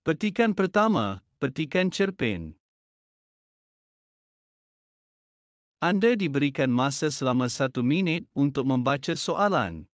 Petikan pertama, petikan cerpen. Anda diberikan masa selama 1 minit untuk membaca soalan.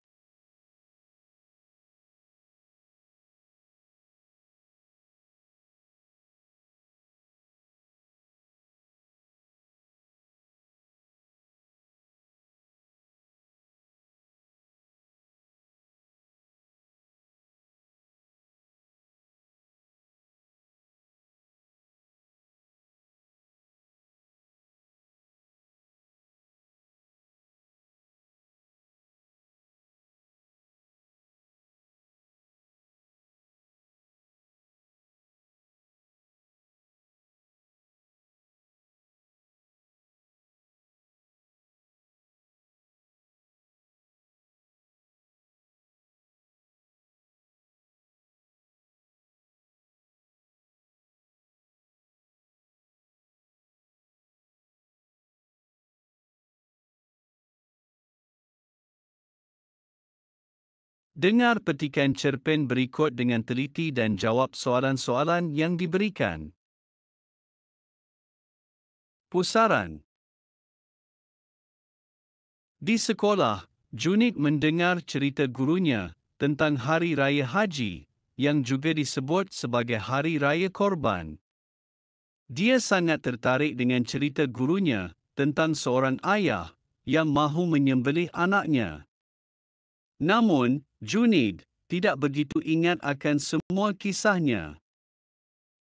Dengar petikan cerpen berikut dengan teliti dan jawab soalan-soalan yang diberikan. Pusaran. Di sekolah, Junid mendengar cerita gurunya tentang Hari Raya Haji, yang juga disebut sebagai Hari Raya Korban. Dia sangat tertarik dengan cerita gurunya tentang seorang ayah yang mahu menyembelih anaknya. Namun, Junid tidak begitu ingat akan semua kisahnya.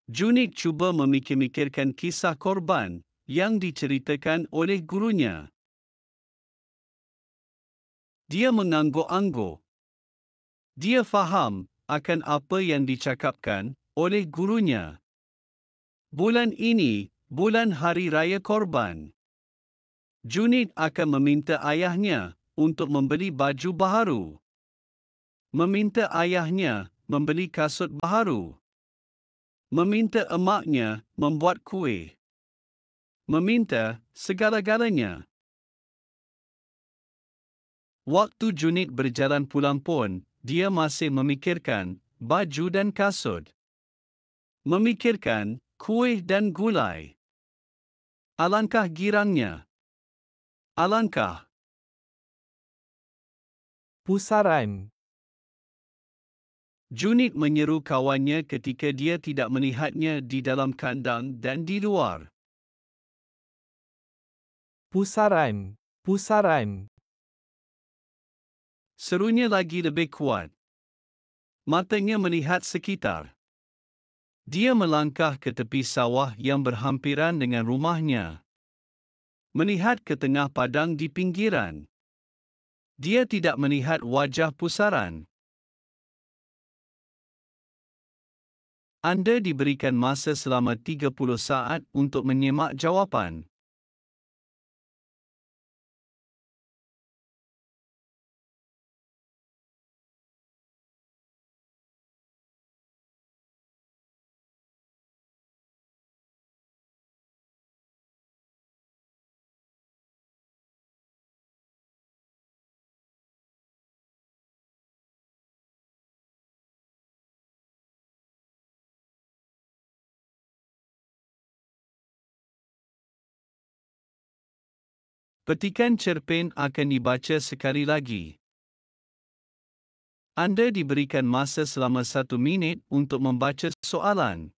Junid cuba memikir-mikirkan kisah korban yang diceritakan oleh gurunya. Dia mengangguk-angguk. Dia faham akan apa yang dicakapkan oleh gurunya. Bulan ini, bulan Hari Raya Korban. Junid akan meminta ayahnya untuk membeli baju baharu. Meminta ayahnya membeli kasut baharu. Meminta emaknya membuat kuih. Meminta segala-galanya. Waktu Junid berjalan pulang pun, dia masih memikirkan baju dan kasut. Memikirkan kuih dan gulai. Alangkah girangnya. Alangkah. Pusaran. Junid menyeru kawannya ketika dia tidak melihatnya di dalam kandang dan di luar. Pusaran. Pusaran. Serunya lagi lebih kuat. Matanya melihat sekitar. Dia melangkah ke tepi sawah yang berhampiran dengan rumahnya. Melihat ke tengah padang di pinggiran. Dia tidak melihat wajah pusaran. Anda diberikan masa selama 30 saat untuk menyemak jawapan. Petikan cerpen akan dibaca sekali lagi. Anda diberikan masa selama 1 minit untuk membaca soalan.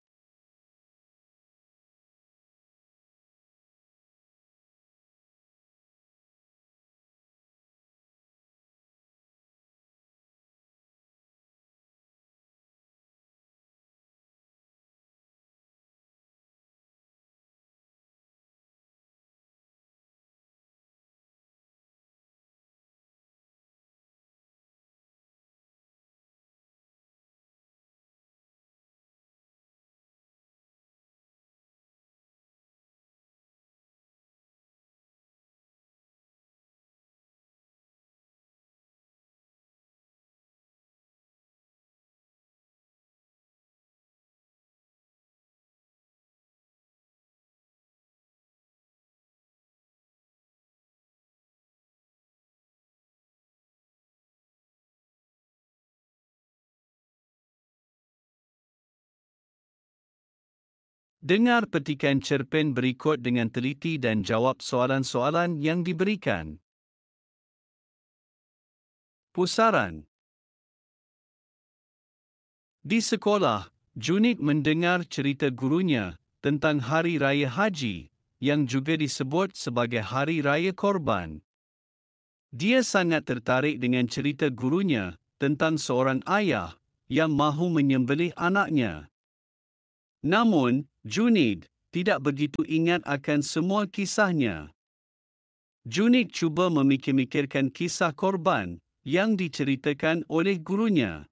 Dengar petikan cerpen berikut dengan teliti dan jawab soalan-soalan yang diberikan. Pusaran. Di sekolah, Junid mendengar cerita gurunya tentang Hari Raya Haji, yang juga disebut sebagai Hari Raya Korban. Dia sangat tertarik dengan cerita gurunya tentang seorang ayah yang mahu menyembelih anaknya. Namun, Junid tidak begitu ingat akan semua kisahnya. Junid cuba memikir-mikirkan kisah korban yang diceritakan oleh gurunya.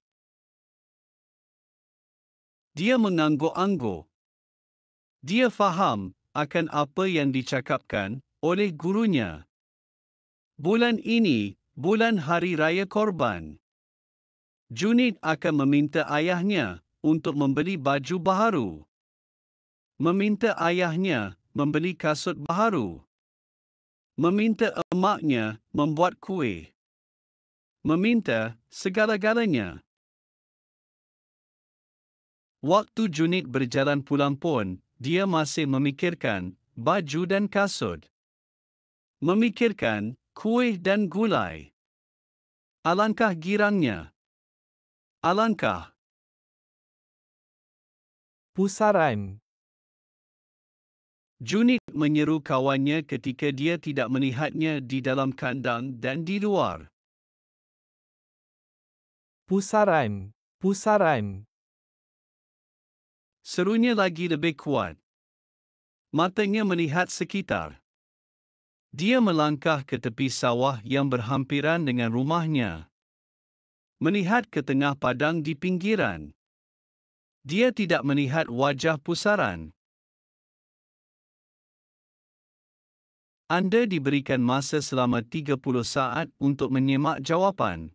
Dia mengangguk-angguk. Dia faham akan apa yang dicakapkan oleh gurunya. Bulan ini, bulan Hari Raya Korban. Junid akan meminta ayahnya untuk membeli baju baharu. Meminta ayahnya membeli kasut baharu. Meminta emaknya membuat kuih. Meminta segala-galanya. Waktu Junid berjalan pulang pun, dia masih memikirkan baju dan kasut. Memikirkan kuih dan gulai. Alangkah girangnya. Alangkah. Pusaran. Junid menyeru kawannya ketika dia tidak melihatnya di dalam kandang dan di luar. Pusaran. Pusaran. Serunya lagi lebih kuat. Matanya melihat sekitar. Dia melangkah ke tepi sawah yang berhampiran dengan rumahnya. Melihat ke tengah padang di pinggiran. Dia tidak melihat wajah pusaran. Anda diberikan masa selama 30 saat untuk menyimak jawapan.